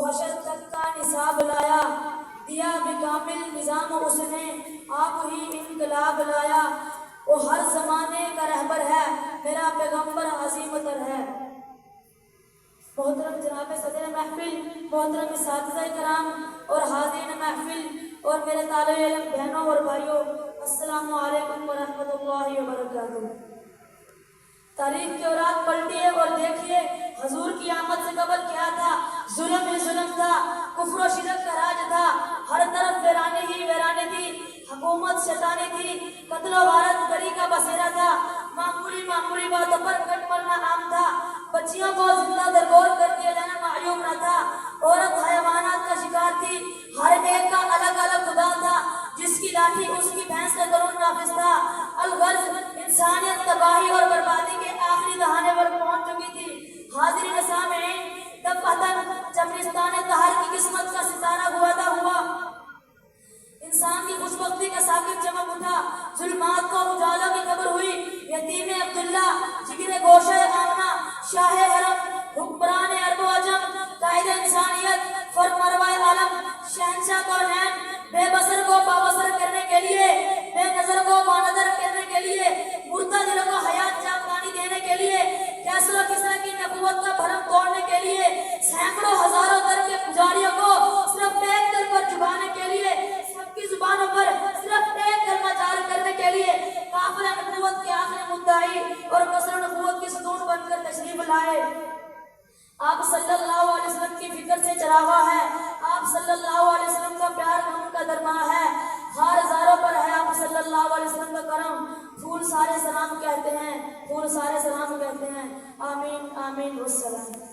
حشر تک کا نصاب لایا، دیا بکامل نظام اس نے آپ ہی انقلاب لایا۔ وہ ہر زمانے کا رہبر ہے، میرا پیغمبر عظیم تر ہے۔ محترم جناب صدر محفل، محترم اساتذہ کرام اور حاضرین محفل اور میرے طالب علم بہنوں اور بھائیوں، السلام علیکم ورحمۃ اللہ وبرکاتہ۔ تاریخ کے اوراق پلٹیے اور دیکھیے حضور کی آمد سے قبل کیا تھا۔ ظلم ہی ظلم تھا، کفر و شرک کا راج تھا، ہر طرف ویرانی ہی ویرانی تھی، حکومت شیطانی تھی، قتل و غارت گری کا بسیرا تھا، معمولی باتوں پر کٹ مرنا عام تھا، بچیوں کو زندہ درگور کر دیا جانا معیوب نہ تھا، عورت حیوانات کا شکار تھی، ہر ایک کا الگ الگ خدا تھا، جس کی لاٹھی اس کی بھینس کا قانون نافذ تھا۔ الغرض انسانیت تباہی اور بربادی کے آخری دہانے پر پہنچ چکی تھی۔ حاضرین سامعین، دفعتاً چمرستان طاہر کی قسمت کا ستارہ گوادا ہوا، انسان کی خوشبختی کا ساکت چمک اٹھا، ظلمات کو اجالا کی خبر ہوئی۔ یتیم عبداللہ، جگر گوشہ آمنہ، شاہ حرم، حکمران عرب و عجم، قائد انسانیت، فرمانروائے عالم، شہنشاہ کونین، بے بصر کو بابصر کرنے کے لیے، بے نظر کو بانظر کرنے کے لیے، مردہ دلوں کو حیات جاودانی دینے کے لیے، کیسر و کسریٰ کی نبوت کا بھرم توڑنے کے لیے، سینکڑوں ہزاروں در کے پجاریوں کو صرف ایک در پر جھکانے کے لیے، سب کی زبانوں پر صرف ایک کلمہ جاری کرنے کے لیے، کافر نبوت کے آخری مدعی اور کسر نبوت کی ستون بن کر تشریف لائے۔ آپ صلی اللہ علیہ وسلم کی فکر سے چراغا ہے، آپ صلی اللہ علیہ وسلم کا پیار ان کا درماں ہے، ہر ہزاروں پر ہے آپ صلی اللہ علیہ وسلم کا کرم، پھول سارے سلام کہتے ہیں، پھول سارے سلام کہتے ہیں۔ آمین آمین والسلام۔